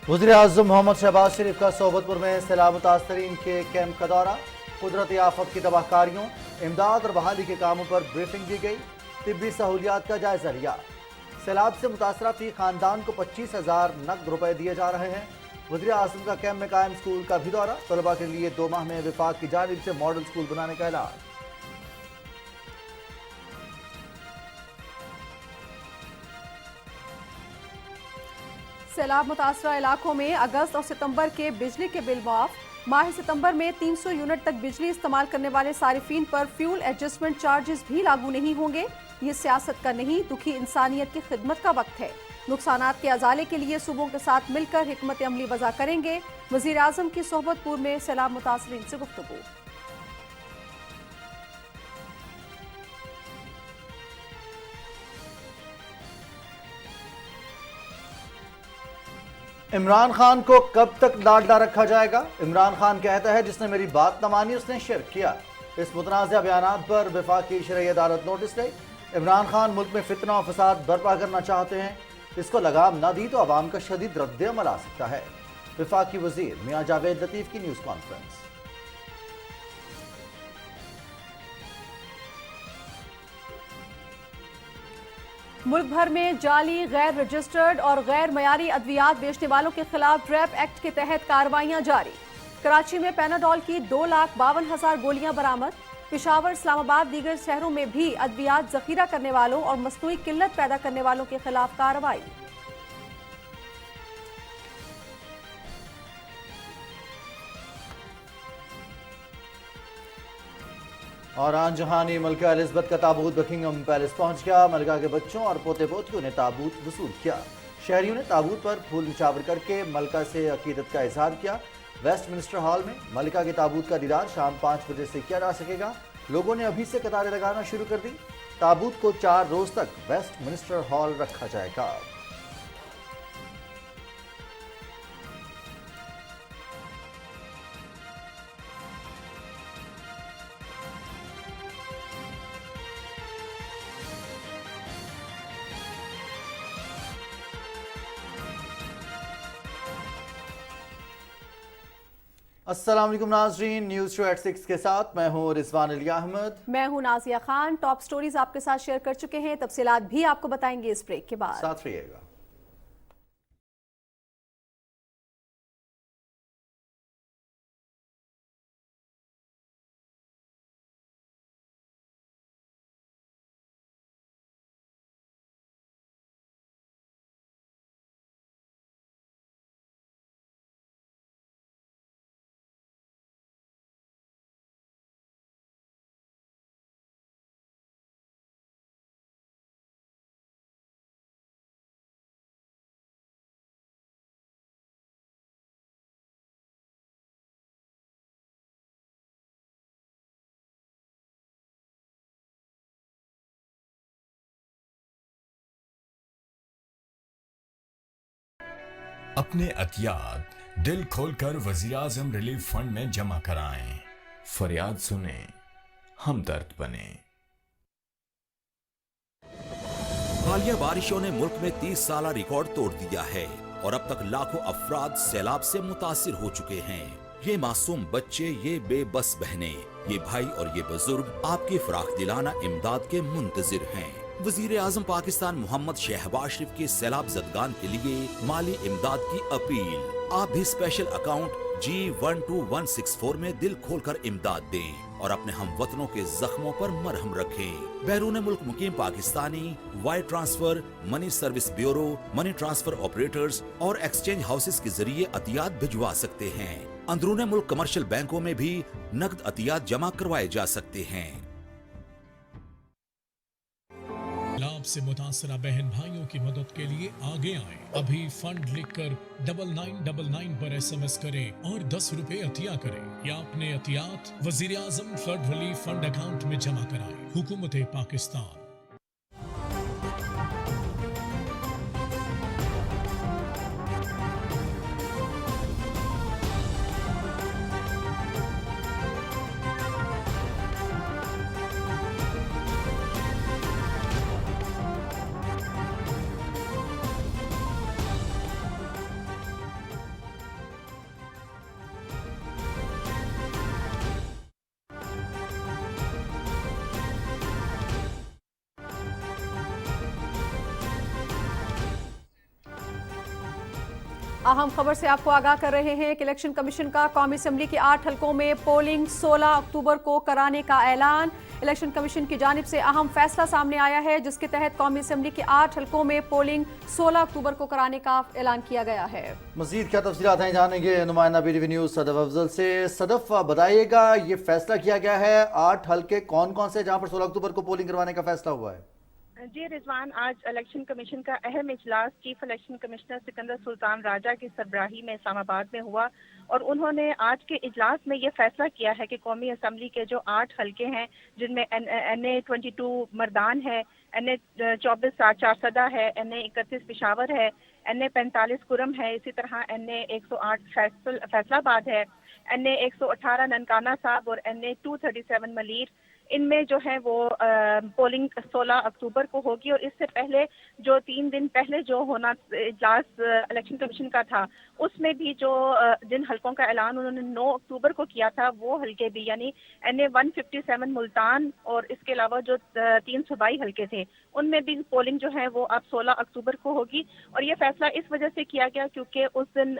वज़ीर आज़म मोहम्मद शहबाज शरीफ का सोबतपुर में सैलाब मुतासरीन के कैंप का दौरा। कुदरती आफत की तबाहकारियों, इमदाद और बहाली के कामों पर ब्रीफिंग दी गई। तिब्बी सहूलियात का जायजा लिया। सैलाब से मुतासरा फी खानदान को 25,000 नकद रुपए दिए जा रहे हैं। वज़ीर आज़म का कैंप में कायम स्कूल का भी दौरा। तलबा के लिए 2 माह में विफाक की जानिब से मॉडल स्कूल बनाने का ऐलान। सैलाब मुतासरा इलाकों में अगस्त और सितंबर के बिजली के बिल माफ। माह सितंबर में 300 यूनिट तक बिजली इस्तेमाल करने वाले सारिफीन पर फ्यूल एडजस्टमेंट चार्जेस भी लागू नहीं होंगे। ये सियासत का नहीं, दुखी इंसानियत की खिदमत का वक्त है। नुकसानात के अजाले के लिए सूबों के साथ मिलकर हिकमत अमली वज़ा करेंगे। वज़ीर आज़म की सोहबतपुर में सैलाब मुतासरीन से गुफ्तगू। इमरान खान को कब तक डांटा रखा जाएगा? इमरान खान कहता है जिसने मेरी बात न मानी उसने शिरक किया। इस मुतनाज़ा बयानात पर वफाकी शरई अदालत नोटिस ले। इमरान खान मुल्क में फितना और फसाद बर्पा करना चाहते हैं। इसको लगाम न दी तो अवाम का शदीद रद्द अमल आ सकता है। वफाकी वजीर मियां जावेद लतीफ की न्यूज़ कॉन्फ्रेंस। मुल्क भर में जाली, गैर रजिस्टर्ड और गैर मयारी अद्वियात बेचने वालों के खिलाफ ड्रैप एक्ट के तहत कार्रवाइयां जारी। कराची में पैनाडोल की 2,52,000 गोलियां बरामद। पेशावर, इस्लामाबाद, दीगर शहरों में भी अद्वियात जखीरा करने वालों और मसनूई किल्लत पैदा करने वालों के खिलाफ कार्रवाई। और आन जहानी मलका एलिज़ाबेथ का ताबूत बकिंगम पैलेस पहुंच गया। मलका के बच्चों और पोते पोतियों ने ताबूत वसूल किया। शहरियों ने ताबूत पर फूल निछावर करके मलका से अकीदत का इजहार किया। वेस्ट मिनिस्टर हॉल में मलका के ताबूत का दीदार शाम 5 बजे से किया जा सकेगा। लोगों ने अभी से कतारें लगाना शुरू कर दी। ताबूत को 4 रोज तक वेस्ट मिनिस्टर हॉल रखा जाएगा। अस्सलाम वालेकुम नाज़रीन, न्यूज़ शो एट 6 के साथ मैं हूं रिजवान अली अहमद। मैं हूं नाजिया खान। टॉप स्टोरीज आपके साथ शेयर कर चुके हैं, तफसीलात भी आपको बताएंगे इस ब्रेक के बाद। साथ रहिएगा। अपने अतियात दिल खोलकर वजीर आज़म रिलीफ फंड में जमा कराएं। फरियाद सुने, हमदर्द बने। हालिया बारिशों ने मुल्क में 30 साला रिकॉर्ड तोड़ दिया है और अब तक लाखों अफराद सैलाब से मुतासिर हो चुके हैं। ये मासूम बच्चे, ये बेबस बहनें, ये भाई और ये बुजुर्ग आपकी फराख दिलाना इमदाद के मुंतजिर हैं। वजीर आजम पाकिस्तान मोहम्मद शहबाज शरीफ के सैलाब ज़दगान के लिए माली इमदाद की अपील। आप भी स्पेशल अकाउंट G12164 में दिल खोलकर इमदाद दें और अपने हम वतनों के जख्मों पर मरहम रखें। बैरून मुल्क मुकीम Pakistani wire transfer, money service bureau, money transfer operators और एक्सचेंज हाउसेस के जरिए अतियात भिजवा सकते हैं। अंदरून मुल्क कमर्शियल बैंकों में भी नकद अतियात जमा करवाए जा सकते हैं। लाभ से मुतासरा बहन भाइयों की मदद के लिए आगे आएं। अभी फंड लिखकर 9999 पर SMS करें और 10 रुपए अतिया करें या अपने अतियात वजीर आजम फ्लड रिलीफ फंड अकाउंट में जमा कराएं। हुकूमत पाकिस्तान। अहम खबर से आपको आगाह कर रहे हैं कि इलेक्शन कमीशन का कौमी असेंबली के 8 हलकों में पोलिंग 16 अक्टूबर को कराने का ऐलान। इलेक्शन कमीशन की जानिब से अहम फैसला सामने आया है, जिसके तहत कौमी असेंबली के 8 हलकों में पोलिंग 16 अक्टूबर को कराने का ऐलान किया गया है। मजीद क्या तफसीलात हैं जानेंगे नुमाइंदा BTV न्यूज़ सदफ अफजल से। सदफ, बताइएगा ये फैसला किया गया है 8 हलके कौन कौन से जहां पर 16 अक्टूबर को पोलिंग करवाने का फैसला हुआ है? जी रिजवान, आज इलेक्शन कमीशन का अहम इजलास chief election commissioner Sikandar Sultan Raja की सरबराही में इस्लामाबाद में हुआ और उन्होंने आज के इजलास में ये फैसला किया है कि कौमी असम्बली के जो 8 हलके हैं, जिनमें NA 22 मर्दान है, NA 24 चारसदा है, NA 31 पिशावर है, NA 45 कुरम है, इसी तरह NA 108 फैसलाबाद है, NA 118 ननकाना साहब और NA 237 मलीर। इनमें जो है वो पोलिंग 16 अक्टूबर को होगी और इससे पहले जो 3 दिन पहले जो होना इजलास इलेक्शन कमीशन का था, उसमें भी जो जिन हलकों का ऐलान उन्होंने 9 अक्टूबर को किया था, वो हलके भी यानी NA 157 मुल्तान और इसके अलावा जो 3 सूबाई हलके थे, उनमें भी पोलिंग जो है वो अब 16 अक्टूबर को होगी। और ये फैसला इस वजह से किया गया क्योंकि उस दिन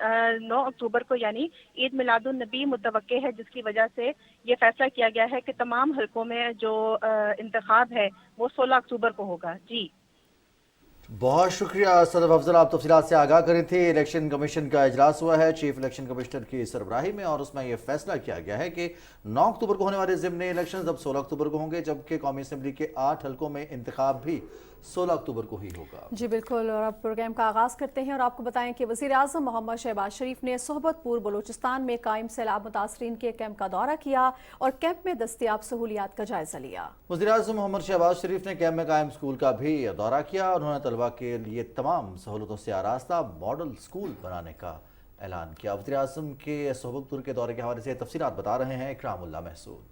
9 अक्टूबर को यानी ईद मिलादुन नबी मुतवक्के है, जिसकी वजह से ये फैसला किया गया है कि तमाम हलकों में जो इंतखाब है वो 16 अक्टूबर को होगा। जी बहुत शुक्रिया सदफ अफजल, आप तफसीलात से आगाह करी थी। इलेक्शन कमीशन का इजलास हुआ है चीफ इलेक्शन कमिश्नर की सरबराही में और उसमें यह फैसला किया गया है कि 9 अक्टूबर को होने वाले ज़िमनी इलेक्शन अब 16 अक्टूबर को होंगे, जबकि कौमी असेंबली के 8 हलकों में इंतखाब भी 16 अक्टूबर को ही होगा। जी बिल्कुल, और अब प्रोग्राम का आगाज़ करते हैं और आपको बताएं कि वज़ीर आज़म मोहम्मद शहबाज शरीफ ने सोहबतपुर बलूचिस्तान में कायम सैलाब मुतासरीन के कैंप का दौरा किया और कैंप में दस्तियाब सहूलियात का जायजा लिया। वज़ीर आज़म मोहम्मद शहबाज शरीफ ने कैंप में कायम स्कूल का भी दौरा किया। उन्होंने तलबा के लिए तमाम सहूलतों से आरास्ता मॉडल स्कूल बनाने का ऐलान किया। वज़ीर आज़म के सोहबतपुर के दौरे के हवाले से तफसीलात बता रहे हैं इकरामुल्लाह महसूद।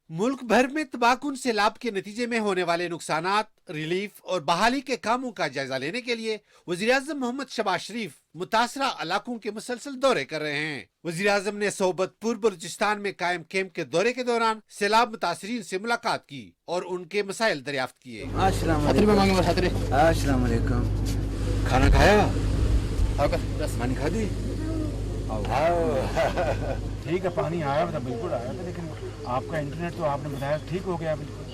मुल्क भर में तबाहकुन सैलाब के नतीजे में होने वाले नुकसानात, रिलीफ और बहाली के कामों का जायजा लेने के लिए वज़ीर आज़म मोहम्मद शहबाज शरीफ मुतासरा इलाकों के मुसलसल दौरे कर रहे हैं। वज़ीर आज़म ने सोहबतपुर बलूचिस्तान में कायम कैंप के दौरे के दौरान सैलाब मुतासरीन से मुलाकात की और उनके मसाइल दरियाफ्त किए। अस्सलाम वालेकुम। खाना खाया? पानी खा दी? ठीक है, पानी आया था, बिल्कुल आया था, लेकिन आपका इंटरनेट तो आपने बताया ठीक हो गया बिल्कुल।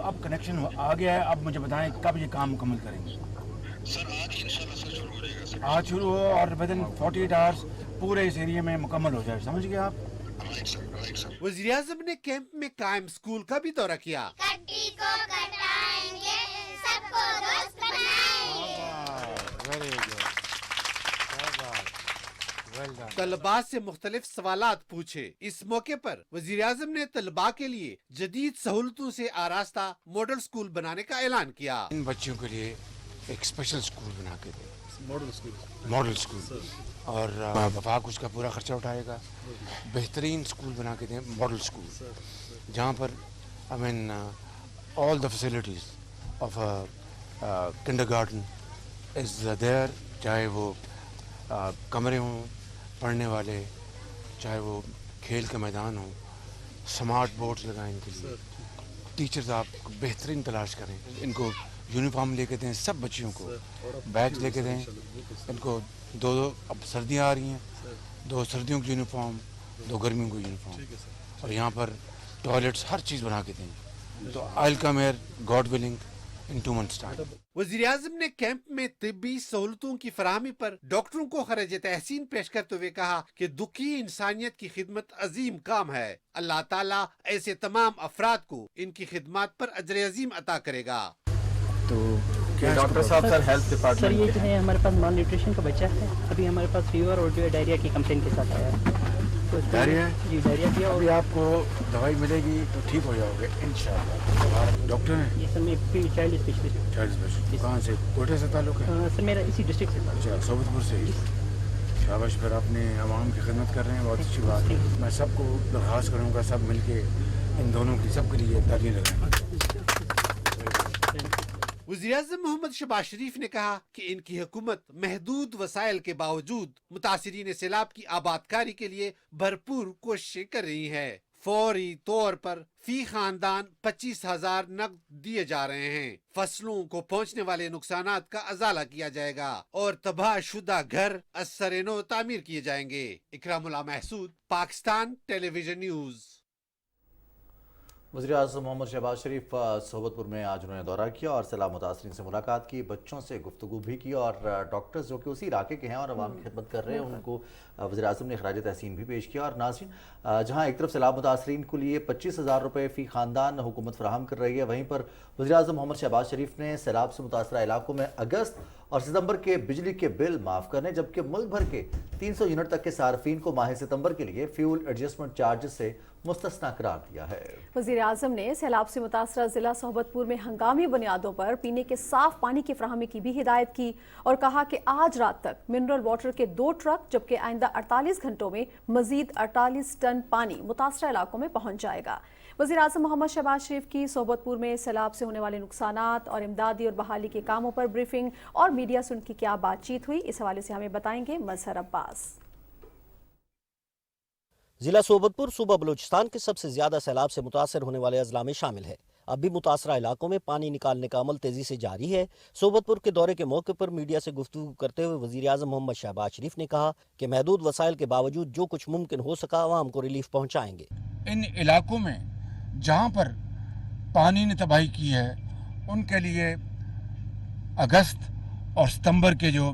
अब कनेक्शन आ गया है, अब मुझे बताएं कब ये काम मुकम्मल करेंगे? सर आज इंशाल्लाह से शुरू हो जाएगा। आज शुरू हो और विदिन 48 आवर्स पूरे इस एरिया में मुकम्मल हो जाए, समझ गए आप? वज़ीर आज़म ने कैंप में कायम स्कूल का भी दौरा किया। कट्टी को कटाएंगे, सबको दोस्त बनाएंगे। तलबा से मुख्तलिफ सवालात पूछे। इस मौके पर वज़ीर आज़म ने तलबा के लिए जदीद सहूलतों से आरास्ता मॉडल स्कूल बनाने का ऐलान किया। इन बच्चों के लिए एक स्पेशल स्कूल बना के दें, मॉडल स्कूल, और वफाक उसका पूरा खर्चा उठाएगा। बेहतरीन स्कूल बना के दें, मॉडल स्कूल, जहाँ पर I mean all the facilities of kindergarten is there, चाहे वो कमरे हों पढ़ने वाले, चाहे वो खेल के मैदान हो, स्मार्ट बोर्ड्स लगाएं इनके लिए। टीचर्स आप बेहतरीन तलाश करें, इनको यूनिफॉर्म लेके दें, सब बच्चियों को बैग लेके दें इनको। दो अब सर्दियाँ आ रही हैं, 2 सर्दियों की यूनिफॉर्म, 2 गर्मियों की यूनिफॉर्म, और यहाँ पर टॉयलेट्स हर चीज़ बना के दें। तो I come here God willing in 2 months time. वज़ीर आज़म ने कैंप में तिब्बी सहूलतों की फराहमी पर डॉक्टरों को खराज तहसीन पेश करते हुए कहा कि दुखी इंसानियत की खिदमत अजीम काम है। अल्लाह ताला ऐसे तमाम अफराद को इनकी खिदमत पर अजर अजीम अता करेगा। तो डॉक्टर साहब, सर हेल्थ डिपार्टमेंट, सर ये जो है हमारे पास माल न्यूट्रिशन का बच्चा है, अभी हमारे पास फीवर और जो है डायरिया की कंप्लेन के साथ आया है। तो डायरिया? जी डायरिया किया, और अभी आपको दवाई मिलेगी तो ठीक हो जाओगे इंशाल्लाह। डॉक्टर हैं? ये सर मैं चाइल्ड स्पेशलिस्ट। चाइल्ड स्पेशलिस्ट कहाँ से? कोटे से ताल्लुक है? सर मेरा इसी डिस्ट्रिक्ट से था। अच्छा, सोबतपुर से ही। शाबाश, फिर अपने आवाम की खिदमत कर रहे हैं, बहुत अच्छी बात है। मैं सबको दरख्वास्त करूँगा, सब मिलके इन दोनों की सबके लिए ताली लगाएं। वज़ीर आज़म मोहम्मद शहबाज शरीफ ने कहा कि इनकी हुकूमत महदूद वसाइल के बावजूद मुतासिरीन सैलाब की आबादकारी के लिए भरपूर कोशिशें कर रही है। फौरी तौर पर फी खानदान 25,000 नकद दिए जा रहे हैं। फसलों को पहुंचने वाले नुकसानात का अजाला किया जाएगा और तबाहशुदा घर असर-ए-नो तामीर किए जाएंगे। Ikramullah Mehsud, Pakistan television news. वज़ीर-ए-आज़म मोहम्मद शहबाज शरीफ सोबतपुर में आज उन्होंने दौरा किया और सैलाब मुतासरीन से मुलाकात की, बच्चों से गुफ्तगू भी की और डॉक्टर्स जो कि उसी इलाके के हैं और अवाम की खिदमत कर रहे हैं उनको वज़ीर-ए-आज़म ने खराज तहसीन भी पेश किया। और नाज़रीन, जहाँ एक तरफ सैलाब मुतासरीन के लिए 25,000 रुपये फ़ी ख़ानदान हुकूमत फराहम कर रही है, वहीं पर वज़ीर-ए-आज़म मोहम्मद शहबाज शरीफ ने सैलाब से मुतासरा इलाकों में अगस्त और सितंबर के बिजली के बिल माफ़ करने, जबकि मुल्क भर के 300 यूनिट तक के सार्फिन को माह सितंबर के लिए फ्यूल एडजस्टमेंट चार्ज से मुस्तस्ना करार दिया है। वज़ीर आज़म ने सैलाब से मुतासरा जिला सोहबतपुर में हंगामी बुनियादों पर पीने के साफ पानी की फराहमी की भी हिदायत की और कहा कि आज रात तक मिनरल वाटर के 2 ट्रक जबकि आइंदा 48 घंटों में मजीद 48 टन पानी मुतासरा इलाकों में पहुंच जाएगा। वज़ीर आज़म मोहम्मद शहबाज शरीफ की सोहबतपुर में सैलाब से होने वाले नुकसानात और इमदादी और बहाली के कामों पर ब्रीफिंग और मीडिया से उनकी क्या बातचीत हुई, इस हवाले से हमें बताएंगे मजहर अब्बास। जिला सोबतपुर सूबा बलूचिस्तान के सबसे ज्यादा सैलाब से मुतासर होने वाले अजला में शामिल है। अब भी मुतासरा इलाकों में पानी निकालने का अमल तेजी से जारी है। सोबतपुर के दौरे के मौके पर मीडिया से गुफ्तगू करते हुए वज़ीर आज़म मोहम्मद शहबाज शरीफ ने कहा कि महदूद वसाइल के बावजूद जो कुछ मुमकिन हो सका आवाम को रिलीफ पहुँचाएंगे। इन इलाकों में जहाँ पर पानी ने तबाही की है उनके लिए अगस्त और सितंबर के जो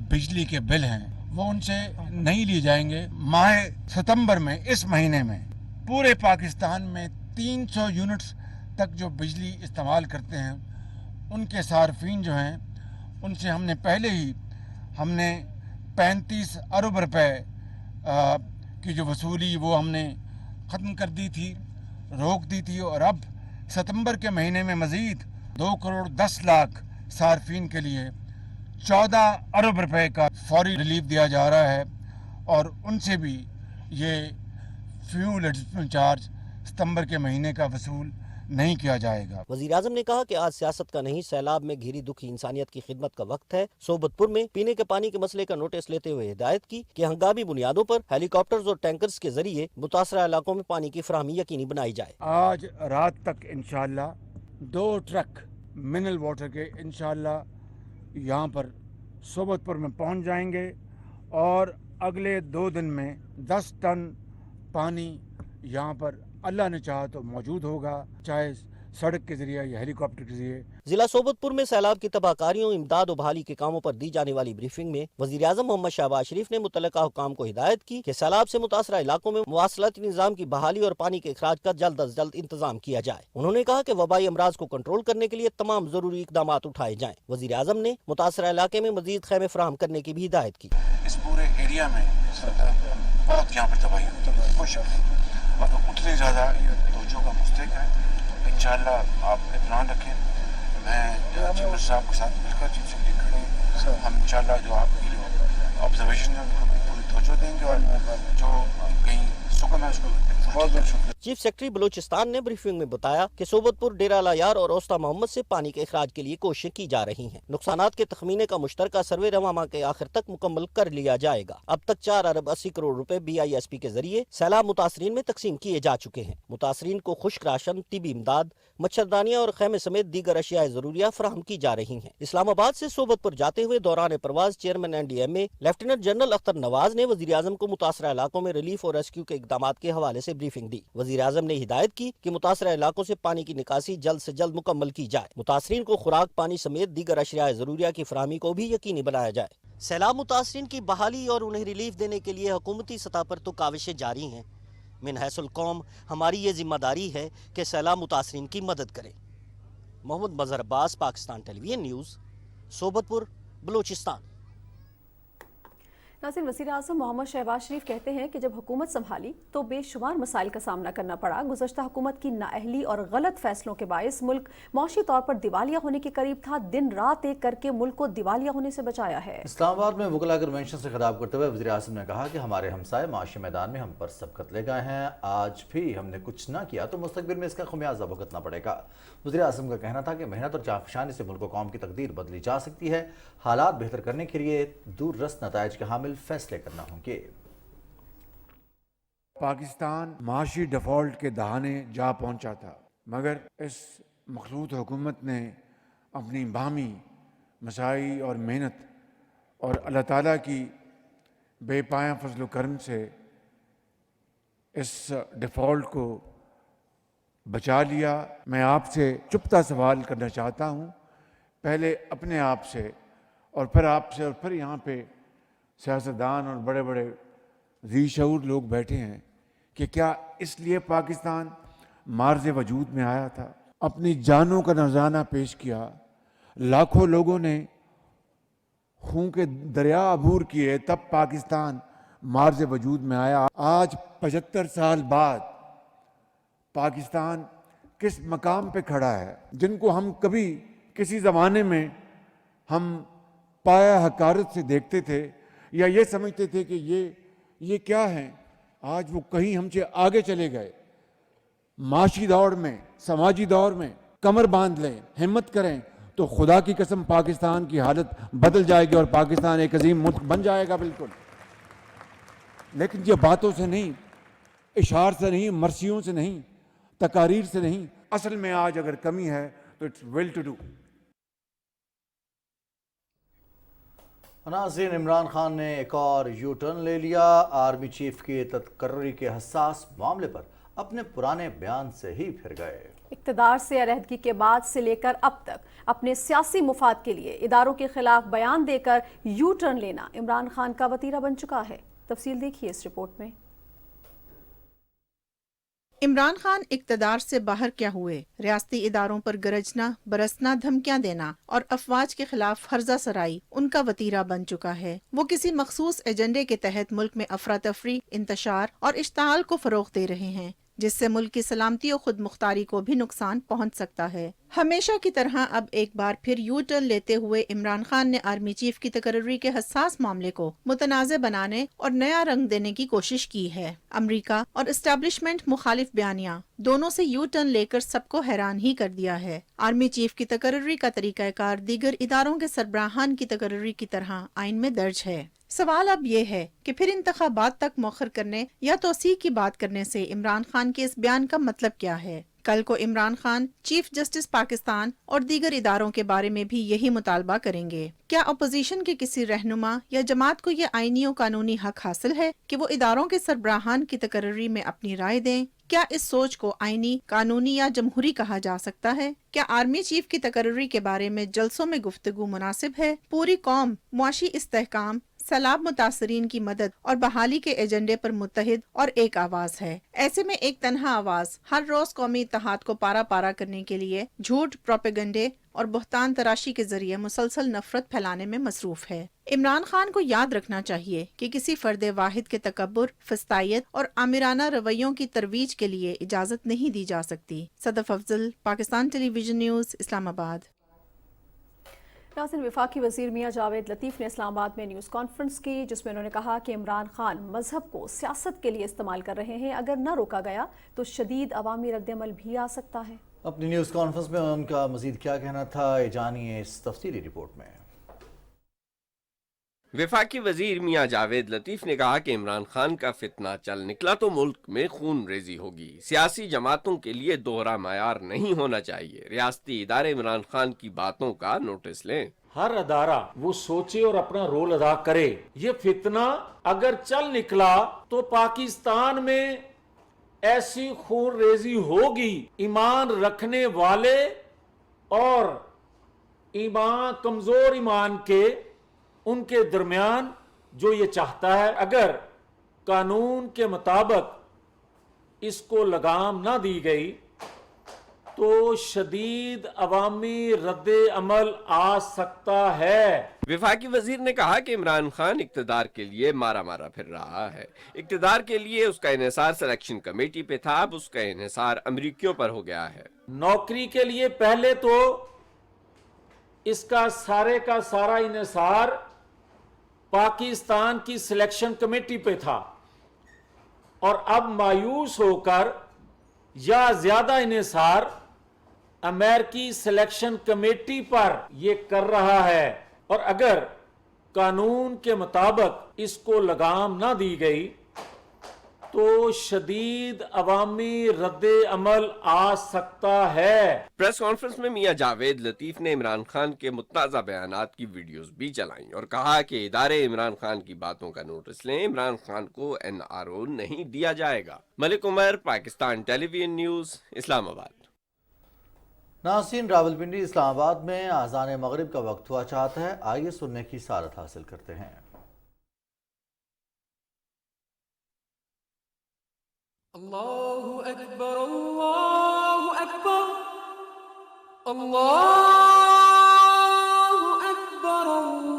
बिजली के बिल हैं वो उनसे नहीं लिए जाएंगे। माह सितंबर में, इस महीने में पूरे पाकिस्तान में 300 यूनिट्स तक जो बिजली इस्तेमाल करते हैं उनके सार्फिन जो हैं उनसे हमने पहले ही 35 अरब रुपए की जो वसूली वो हमने ख़त्म कर दी थी, रोक दी थी। और अब सितंबर के महीने में मज़ीद 2 करोड़ 10 लाख सार्फिन के लिए 14 अरब रुपए का फौरी रिलीफ दिया जा रहा है और उनसे भी ये फ्यूल एडजस्टमेंट चार्ज सितंबर के महीने का वसूल नहीं किया जाएगा। वज़ीर आज़म ने कहा कि आज सियासत का नहीं, सैलाब में घिरी दुखी इंसानियत की खिदमत का वक्त है। सोबतपुर में पीने के पानी के मसले का नोटिस लेते हुए हिदायत की कि हंगामी बुनियादों पर हेलीकॉप्टर्स और टैंकर्स के जरिए मुतासरा इलाकों में पानी की फराहमी यकीनी बनाई जाए। आज रात तक इंशाल्लाह 2 ट्रक मिनरल वाटर के इंशाल्लाह यहाँ पर सोबतपुर में पहुँच जाएंगे और अगले 2 दिन में 10 टन पानी यहाँ पर अल्लाह ने चाहा तो मौजूद होगा, चाहे सड़क के जरिए या हेलीकॉप्टर के जरिए। जिला सोबतपुर में सैलाब की तबाहकारियों, इमदाद और बहाली के कामों पर दी जाने वाली ब्रीफिंग में वज़ीर आज़म मोहम्मद शहबाज शरीफ ने मुतल्लिका हुकाम को हिदायत की कि सैलाब से मुतासरा इलाकों में मुवासलाती निज़ाम की बहाली और पानी के अखराज का जल्द अज जल्द इंतजाम किया जाए। उन्होंने कहा कि वबाई अमराज को कंट्रोल करने के लिए तमाम जरूरी इकदाम उठाए जाएं। वज़ीर आज़म ने मुतासरा इलाके में मजीद खैमे फराहम करने की भी हिदायत की। इस पूरे एरिया में बहुत यहाँ पर तबाही और उतनी ज़्यादा तवज्जो का मुस्तहिक है। इंशाअल्लाह आप इत्मीनान रखें, मैं चीफ साहब के साथ मिलकर चीफ सेक्रेटरी खड़े हैं, हम इंशाअल्लाह जो आपकी जो ऑब्जर्वेशन है उनको पूरी तवज्जो देंगे और जो कहीं सुकून है उसको बहुत बहुत शुक्रिया। चीफ सेक्रेटरी बलूचिस्तान ने ब्रीफिंग में बताया कि सोबतपुर, डेरा लायार और औस्ता मोहम्मद से पानी के अखराज के लिए कोशिशें की जा रही हैं। नुकसानात के तखमीने का मुश्तरका सर्वे रवा माह के आखिर तक मुकम्मल कर लिया जाएगा। अब तक 4 अरब 80 करोड़ रुपए BISP के जरिए सैलाब मुतासरीन में तकसीम किए जा चुके हैं। मुतासरीन को खुश्क राशन, तिबी इमदाद, मच्छरदानियां और खैमे समेत दीगर अशियाए जरूरिया फराहम की जा रही हैं। इस्लामाबाद से सोबतपुर जाते हुए दौरान प्रवाज chairman NDMA lieutenant general Akhtar Nawaz ने वज़ीर आज़म को मुतासरा इलाकों में रिलीफ और रेस्क्यू के इकदाम के हवाले से ब्रीफिंग दी। वज़ीर आज़म ने हिदायत की कि मुतासरा इलाकों से पानी की निकासी जल्द से जल्द मुकम्मल की जाए। मुतासरीन को खुराक पानी समेत दीगर अशियाए जरूरिया की फराहमी को भी यकीनी बनाया जाए। सैलाब मुतासरीन की बहाली और उन्हें रिलीफ देने के लिए हुकूमती सतह पर तो काविशें जारी हैं। मिन हैसुल कौम हमारी ये जिम्मेदारी है कि सैलाब मुतासरीन की मदद करें। मोहम्मद मजहर अब्बास, पाकिस्तान टेलीविजन न्यूज़, सोबतपुर, बलूचिस्तान। नाज़रीन, वज़ीर आज़म मोहम्मद शहबाज शरीफ कहते हैं कि जब हुकूमत संभाली तो बेशुमार मसाइल का सामना करना पड़ा। गुज़श्ता हुकूमत की नाअहली और गलत फैसलों के बायस मुल्क मौशी तौर पर दिवालिया होने के करीब था। दिन रात एक करके मुल्क को दिवालिया होने से बचाया है। इस्लामाबाद में वकला कन्वेंशन से खिताब करते हुए वज़ीर आज़म ने कहा कि हमारे हमसाए माशी मैदान में हम पर सबकत ले गए हैं। आज भी हमने कुछ ना किया तो मुस्तक़बिल में इसका खमियाजा भुगतना पड़ेगा। वज़ीर आज़म का कहना था कि मेहनत और जाफशानी से मुल्क कौम की तकदीर बदली जा सकती है। हालात बेहतर करने के लिए दूर रस नताइज के हामिल फैसले करना होंगे। پاکستان معاشی ڈیفالٹ کے دہانے جا پہنچا تھا، مگر اس مخلوط حکومت نے اپنی باہمی مساعی اور محنت اور اللہ تعالیٰ کی بے پایہ فضل و کرم سے اس ڈیفالٹ کو بچا لیا۔ میں آپ سے چپتا سوال کرنا چاہتا ہوں، پہلے اپنے آپ سے اور پھر آپ سے اور پھر یہاں پہ سیاستدان اور بڑے بڑے ذی شعور لوگ بیٹھے ہیں کہ کیا اس لیے پاکستان معرض وجود میں آیا تھا؟ اپنی جانوں کا نذرانہ پیش کیا، لاکھوں لوگوں نے خون کے دریا عبور کیے، تب پاکستان معرض وجود میں آیا۔ آج 75 سال بعد پاکستان کس مقام پہ کھڑا ہے؟ جن کو ہم کبھی کسی زمانے میں ہم پایا حقارت سے دیکھتے تھے یا یہ سمجھتے تھے کہ یہ کیا ہیں، آج وہ کہیں ہم سے آگے چلے گئے۔ معاشی دور میں، سماجی دور میں کمر باندھ لیں، ہمت کریں تو خدا کی قسم پاکستان کی حالت بدل جائے گی اور پاکستان ایک عظیم ملک بن جائے گا بالکل۔ لیکن یہ باتوں سے نہیں، اشعار سے نہیں، مرثیوں سے نہیں، تقاریر سے نہیں، اصل میں آج اگر کمی ہے تو اٹس ول ٹو ڈو۔ ناظرین، عمران خان نے ایک اور یو ٹرن لے لیا۔ آرمی چیف کی تقرری کے حساس معاملے پر اپنے پرانے بیان سے ہی پھر گئے۔ اقتدار سے علیحدگی کے بعد سے لے کر اب تک اپنے سیاسی مفاد کے لیے اداروں کے خلاف بیان دے کر یو ٹرن لینا عمران خان کا وتیرہ بن چکا ہے۔ تفصیل دیکھیے اس رپورٹ میں۔ عمران خان اقتدار سے باہر کیا ہوئے؟ ریاستی اداروں پر گرجنا، برسنا، دھمکیاں دینا اور افواج کے خلاف ہرزہ سرائی ان کا وتیرہ بن چکا ہے۔ وہ کسی مخصوص ایجنڈے کے تحت ملک میں افراتفری، انتشار اور اشتعال کو فروغ دے رہے ہیں، جس سے ملک کی سلامتی و خود مختاری کو بھی نقصان پہنچ سکتا ہے۔ ہمیشہ کی طرح اب ایک بار پھر یو ٹرن لیتے ہوئے عمران خان نے آرمی چیف کی تقرری کے حساس معاملے کو متنازع بنانے اور نیا رنگ دینے کی کوشش کی ہے۔ امریکہ اور اسٹیبلشمنٹ مخالف بیانیاں دونوں سے یو ٹرن لے کر سب کو حیران ہی کر دیا ہے۔ آرمی چیف کی تقرری کا طریقہ کار دیگر اداروں کے سربراہان کی تقرری کی طرح آئین میں درج ہے۔ سوال اب یہ ہے کہ پھر انتخابات تک مؤخر کرنے یا توسیع کی بات کرنے سے عمران خان کے اس بیان کا مطلب کیا ہے؟ کل کو عمران خان چیف جسٹس پاکستان اور دیگر اداروں کے بارے میں بھی یہی مطالبہ کریں گے۔ کیا اپوزیشن کے کسی رہنما یا جماعت کو یہ آئینی و قانونی حق حاصل ہے کہ وہ اداروں کے سربراہان کی تقرری میں اپنی رائے دیں؟ کیا اس سوچ کو آئینی، قانونی یا جمہوری کہا جا سکتا ہے؟ کیا آرمی چیف کی تقرری کے بارے میں جلسوں میں گفتگو مناسب ہے؟ پوری قوم معاشی استحکام، سیلاب متاثرین کی مدد اور بحالی کے ایجنڈے پر متحد اور ایک آواز ہے۔ ایسے میں ایک تنہا آواز ہر روز قومی اتحاد کو پارا پارا کرنے کے لیے جھوٹ، پروپیگنڈے اور بہتان تراشی کے ذریعے مسلسل نفرت پھیلانے میں مصروف ہے۔ عمران خان کو یاد رکھنا چاہیے کہ کسی فرد واحد کے تکبر، فسطائیت اور آمرانہ رویوں کی ترویج کے لیے اجازت نہیں دی جا سکتی۔ صدف افضل، پاکستان ٹیلی ویژن نیوز، اسلام آباد۔ ناظرین، وفاقی وزیر میاں جاوید لطیف نے اسلام آباد میں نیوز کانفرنس کی، جس میں انہوں نے کہا کہ عمران خان مذہب کو سیاست کے لیے استعمال کر رہے ہیں۔ اگر نہ روکا گیا تو شدید عوامی رد عمل بھی آ سکتا ہے۔ اپنی نیوز کانفرنس میں ان کا مزید کیا کہنا تھا، یہ جانیے اس تفصیلی رپورٹ میں۔ وفاقی وزیر میاں جاوید لطیف نے کہا کہ عمران خان کا فتنہ چل نکلا تو ملک میں خون ریزی ہوگی۔ سیاسی جماعتوں کے لیے دوہرا معیار نہیں ہونا چاہیے۔ ریاستی ادارے عمران خان کی باتوں کا نوٹس لیں۔ ہر ادارہ وہ سوچے اور اپنا رول ادا کرے۔ یہ فتنہ اگر چل نکلا تو پاکستان میں ایسی خون ریزی ہوگی، ایمان رکھنے والے اور کمزور ایمان کے ان کے درمیان جو یہ چاہتا ہے، اگر قانون کے مطابق اس کو لگام نہ دی گئی تو شدید عوامی رد عمل آ سکتا ہے۔ وفاقی وزیر نے کہا کہ عمران خان اقتدار کے لیے مارا پھر رہا ہے۔ اقتدار کے لیے اس کا انحصار سلیکشن کمیٹی پہ تھا، اب اس کا انحصار امریکیوں پر ہو گیا ہے۔ نوکری کے لیے پہلے تو اس کا سارا انحصار پاکستان کی سلیکشن کمیٹی پہ تھا، اور اب مایوس ہو کر یا زیادہ انحصار امریکی سلیکشن کمیٹی پر یہ کر رہا ہے، اور اگر قانون کے مطابق اس کو لگام نہ دی گئی तो शदीद अवामी रद्द अमल आ सकता है। प्रेस कॉन्फ्रेंस में मियां जावेद लतीफ ने इमरान खान के मुत्ताज़ा बयानात की वीडियोस भी चलाई और कहा कि इदारे इमरान खान की बातों का नोटिस लें, इमरान खान को NRO नहीं दिया जाएगा। Malik Umar, Pakistan television news, Islamabad. नाज़रीन, रावलपिंडी इस्लामाबाद में आज़ान मगरिब का वक्त हुआ चाहता है। आइए सुनने की सारत हासिल करते हैं। अल्लाहु अकबर, अल्लाहु अकबर, अल्लाहु अकबर, अल्लाहु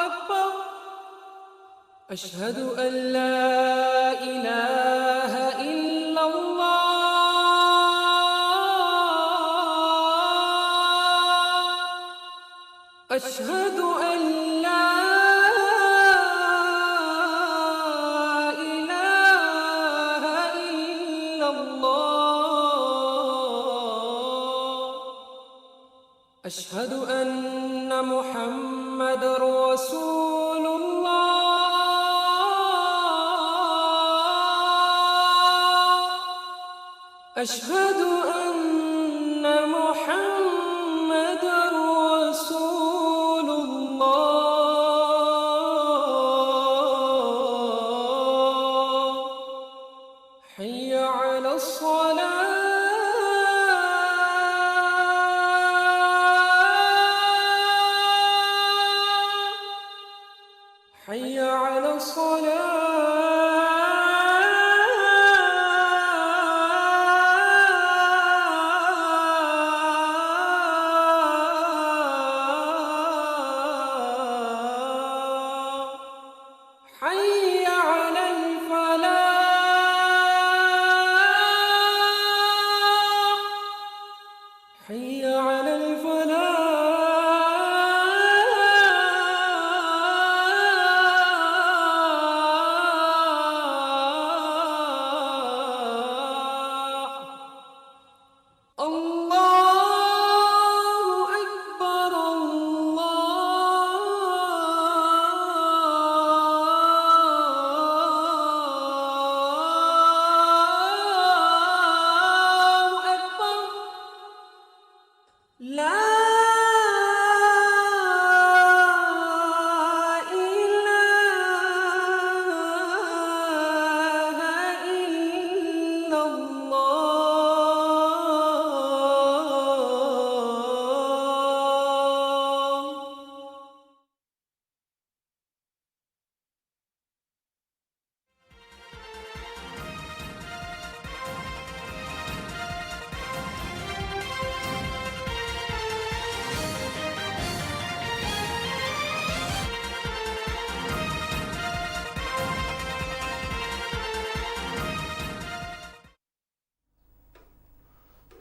अकबर, अशहदु अल्ला इलाहा इल्लल्लाह, अशहदु अल्ला इलाहा इल्लल्लाह, अशहदु अन्ना मुहम्मदर रसूलुल्लाह, अशहदु अन्ना मुहम्मदर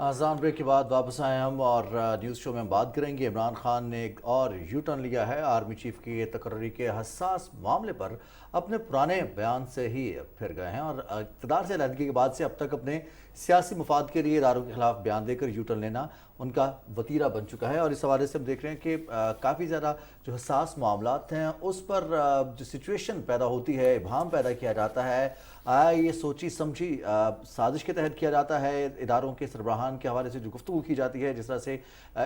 आज़ान ब्रेक के बाद वापस आए हम और न्यूज़ शो में हम बात करेंगे। इमरान खान ने एक और यू टर्न लिया है। आर्मी चीफ की तकर्री के हसास मामले पर अपने पुराने बयान से ही फिर गए हैं और इक़्तिदार से अलहदगी के बाद से अब तक अपने सियासी मफाद के लिए इदारों के खिलाफ बयान देकर यू टर्न लेना उनका वतीरा बन चुका है। और इस हवाले से हम देख रहे हैं कि काफ़ी ज़्यादा जो हसास मामलात हैं उस पर जो सिचुएशन पैदा होती है, इबहम पैदा किया जाता है। आया ये सोची समझी साजिश के तहत किया जाता है? इदारों के सरबराहान के हवाले से जो गुफ्तगू की जाती है, जिस तरह से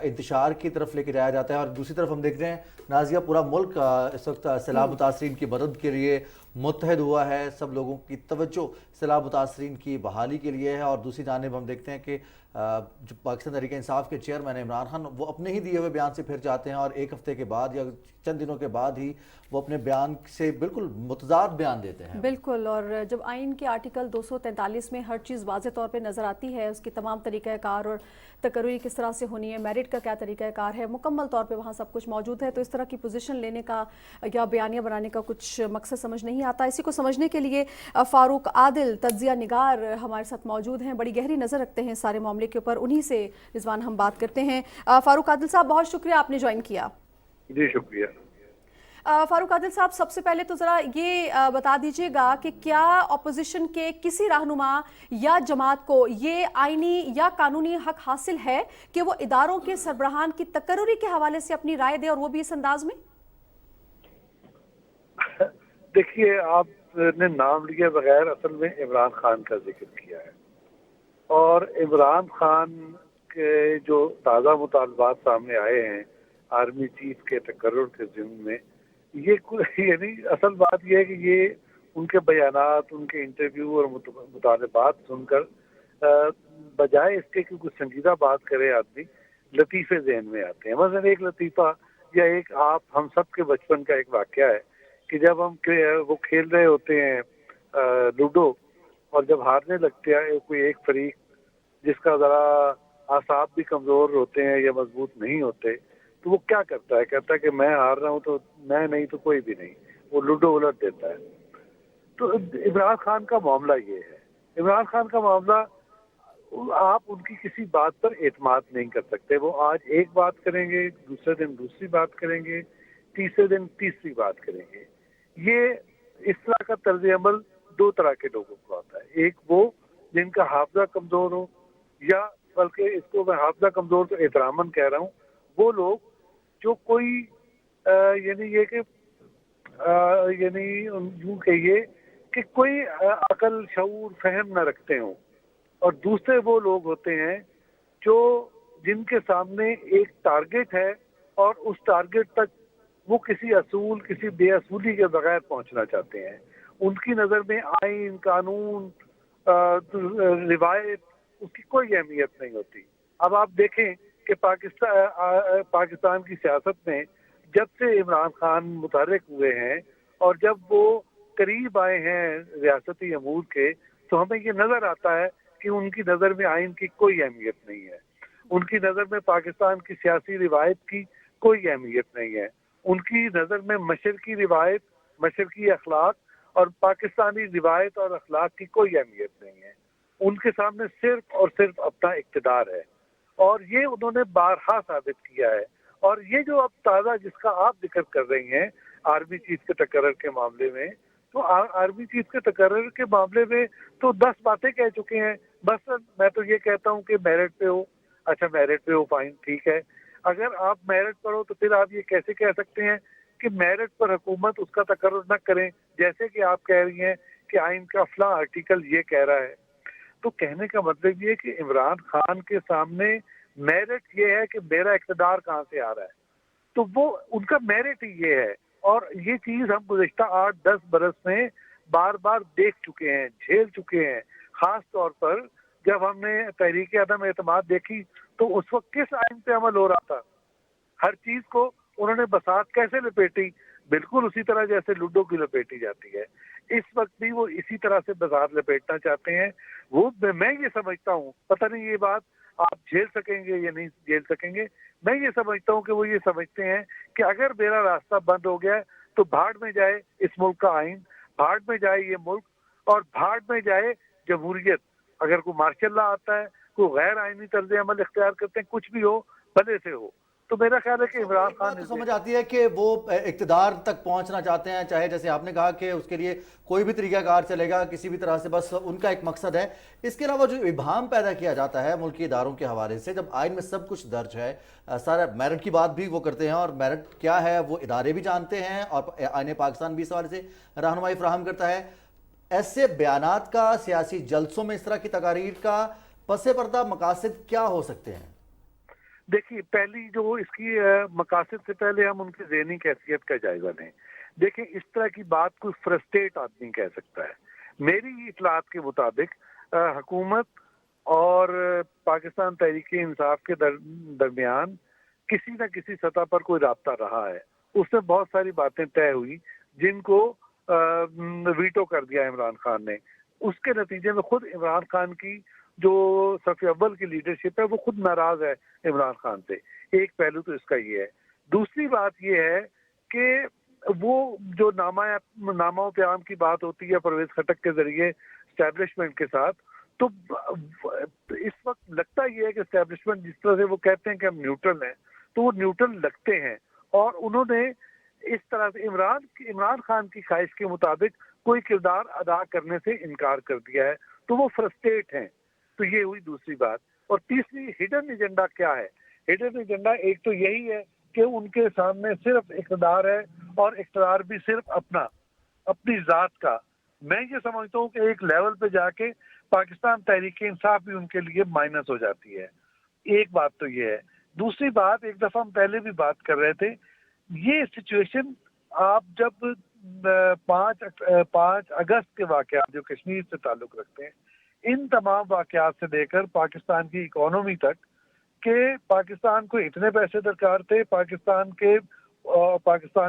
इंतशार की तरफ लेके जाया जाता है। और दूसरी तरफ हम देख रहे हैं नाजिया पूरा मुल्क इस वक्त सैलाब मुतासरीन की मदद के लिए मुत्तहद हुआ है। सब लोगों की तवज्जो सैलाब मुतासरीन की बहाली के लिए है। और दूसरी जानिब हम देखते हैं कि जो पाकिस्तान तहरीक इंसाफ के चेयरमैन इमरान खान, वो अपने ही दिए हुए बयान से फिर जाते हैं और एक हफ्ते के बाद या चंद दिनों के बाद ही वो अपने बयान से बिल्कुल मुतजाद बयान देते हैं। बिल्कुल, और जब आइन के आर्टिकल 243 में हर चीज़ वाज़े तौर पे नज़र आती है, उसकी तमाम तरीक़ाकार और तकर्री किस तरह से होनी है, मेरिट का क्या तरीक़ाकार है, मुकम्मल तौर पे वहाँ सब कुछ मौजूद है, तो इस तरह की पोजीशन लेने का या बयानिया बनाने का कुछ मकसद समझ नहीं आता। इसी को समझने के लिए फ़ारूक आदिल तज्ज़िया निगार हमारे साथ मौजूद हैं, बड़ी गहरी नज़र रखते हैं सारे मामले के ऊपर। उन्हीं से रिजवान हम बात करते हैं। फ़ारूक आदिल साहब, बहुत शुक्रिया आपने ज्वाइन किया। जी शुक्रिया। फारूक आदिल साहब, सबसे पहले तो ज़रा ये बता दीजिएगा कि क्या अपोजिशन के किसी रहनुमा या जमात को ये आईनी या कानूनी हक हासिल है कि वो इदारों के सरबराहान की तकर्रुरी के हवाले से अपनी राय दे, और वो भी इस अंदाज में? देखिए, आपने नाम लिए बगैर असल में इमरान खान का जिक्र किया है, और इमरान खान के जो ताज़ा मुतालबात सामने आए हैं आर्मी चीफ के तकर्रुर के ज़िम्न में, ये यानी असल बात यह है कि ये उनके बयानात, उनके इंटरव्यू और मुतालबात सुनकर बजाय इसके कि कुछ संजीदा बात करे आदमी, लतीफ़े ज़हन में आते हैं। मसलन एक लतीफ़ा या एक हम सब के बचपन का एक वाक़या है कि जब वो खेल रहे होते हैं लूडो, और जब हारने लगते हैं कोई एक फरीक जिसका ज़रा आसाब भी कमज़ोर होते हैं या मजबूत नहीं होते, तो वो क्या करता है, कहता है कि मैं हार रहा हूँ तो मैं नहीं तो कोई भी नहीं, वो लूडो उलट देता है। तो इमरान खान का मामला ये है। इमरान खान का मामला, आप उनकी किसी बात पर एतमाद नहीं कर सकते। वो आज एक बात करेंगे, दूसरे दिन दूसरी बात करेंगे, तीसरे दिन तीसरी बात करेंगे। ये इस तरह का तर्ज अमल दो तरह के लोगों को आता है। एक वो जिनका हाफजा कमज़ोर हो, या बल्कि इसको मैं हाफजा कमज़ोर तो एहतरामन कह रहा हूँ, वो लोग जो कोई यानी ये कि यानी यूँ कहिए कि कोई अकल, शऊर, फहम न रखते हों। और दूसरे वो लोग होते हैं जो जिनके सामने एक टारगेट है और उस टारगेट तक वो किसी असूल, किसी बेअसूली के बगैर पहुंचना चाहते हैं। उनकी नज़र में आइन, कानून, रिवायत, उसकी कोई अहमियत नहीं होती। अब आप देखें कि पाकिस्तान की सियासत में जब से इमरान खान मुतहर्रिक हुए हैं और जब वो करीब आए हैं रियासती अमूर के, तो हमें ये नज़र आता है कि उनकी नज़र में आइन की कोई अहमियत नहीं है, उनकी नज़र में पाकिस्तान की सियासी रिवायत की कोई अहमियत नहीं है, उनकी नज़र में मशरकी रिवायत, मशरकी अखलाक और पाकिस्तानी रिवायत और अखलाक की कोई अहमियत नहीं है। उनके सामने सिर्फ और सिर्फ अपना इक़्तिदार है, और ये उन्होंने बारहा साबित किया है। और ये जो अब ताज़ा जिसका आप जिक्र कर रही हैं आर्मी चीफ के तकर्रर के मामले में, तो आर्मी चीफ के तकर्रर के मामले में तो 10 बातें कह चुके हैं। बस मैं तो ये कहता हूँ कि मेरिट पे हो, अच्छा मेरिट पे हो, फाइन, ठीक है। अगर आप मेरिट पर हो तो फिर आप ये कैसे कह सकते हैं कि मेरिट पर हुकूमत उसका तकर्रर न करें, जैसे कि आप कह रही हैं कि आइन का फला आर्टिकल ये कह रहा है। तो कहने का मतलब ये कि इमरान खान के सामने मेरिट ये है कि मेरा इक़्तिदार कहाँ से आ रहा है, तो वो उनका मेरिट ही ये है। और ये चीज़ हम गुज़िश्ता 8-10 बरस में बार बार देख चुके हैं, झेल चुके हैं। ख़ास तौर पर जब हमने तहरीक अदम एतमाद देखी तो उस वक्त किस आइन पे अमल हो रहा था, हर चीज़ को उन्होंने बसात कैसे लपेटी, बिल्कुल उसी तरह जैसे लूडो की लपेटी जाती है। इस वक्त भी वो इसी तरह से बसात लपेटना चाहते हैं। वो मैं ये समझता हूँ, पता नहीं ये बात आप झेल सकेंगे या नहीं झेल सकेंगे, मैं ये समझता हूँ कि वो ये समझते हैं कि अगर मेरा रास्ता बंद हो गया तो भाड़ में जाए इस मुल्क का आइन, भाड़ में जाए ये मुल्क, और भाड़ में जाए जमहूरियत। अगर कोई मार्शल लॉ आता है, कोई गैर आइनी तर्ज अमल इख्तियार करते हैं, कुछ भी हो, भले से हो, तो मेरा ख्याल है कि इमरान खान तो समझ आती है कि वो इक़्तिदार तक पहुंचना चाहते हैं, चाहे जैसे आपने कहा कि उसके लिए कोई भी तरीकाकार चलेगा किसी भी तरह से, बस उनका एक मकसद है। इसके अलावा जो इबाहम पैदा किया जाता है मुल्की इदारों के हवाले से, जब आइन में सब कुछ दर्ज है, सारा मेरिट की बात भी वो करते हैं, और मेरिट क्या है वो इदारे भी जानते हैं, और आइन पाकिस्तान भी इस हवाले से रहनुमाई फराहम करता है। ऐसे बयानात का, सियासी जलसों में इस तरह की तकारीर का पसे पर्दा मकासद क्या हो सकते हैं? देखिए, पहली जो इसकी मकासद से पहले हम उनकी ज़हनी कैफियत का जायजा लें। देखिए, इस तरह की बात कोई फ्रस्ट्रेट आदमी कह सकता है। मेरी इतलात के मुताबिक हुकूमत और पाकिस्तान तहरीक इंसाफ के दरमियान किसी न किसी सतह पर कोई राब्ता रहा है। उसमें बहुत सारी बातें तय हुई जिनको वीटो कर दिया इमरान खान ने। उसके नतीजे में खुद इमरान खान की जो सफ़ अव्वल की लीडरशिप है वो खुद नाराज है इमरान खान से। एक पहलू तो इसका ये है। दूसरी बात ये है कि वो जो नामाओं पे आम की बात होती है परवेज खटक के जरिए एस्टैब्लिशमेंट के साथ, तो इस वक्त लगता ये है कि एस्टैब्लिशमेंट जिस तरह से वो कहते हैं कि हम न्यूट्रल हैं, तो वो न्यूट्रल लगते हैं। और उन्होंने اس طرح سے عمران خان کی خواہش کے مطابق کوئی کردار ادا کرنے سے انکار کر دیا ہے تو وہ فرسٹریٹ ہیں. تو یہ ہوئی دوسری بات. اور تیسری ہڈن ایجنڈا کیا ہے؟ ہڈن ایجنڈا ایک تو یہی ہے کہ ان کے سامنے صرف اقتدار ہے اور اقتدار بھی صرف اپنی ذات کا. میں یہ سمجھتا ہوں کہ ایک لیول پہ جا کے پاکستان تحریک انصاف بھی ان کے لیے مائنس ہو جاتی ہے. ایک بات تو یہ ہے. دوسری بات، ایک دفعہ ہم پہلے بھی بات کر رہے تھے، یہ سچویشن آپ جب 5 اگست کے واقعات جو کشمیر سے تعلق رکھتے ہیں، ان تمام واقعات سے لے کر پاکستان کی اکانومی تک کہ پاکستان کو اتنے پیسے درکار تھے، پاکستان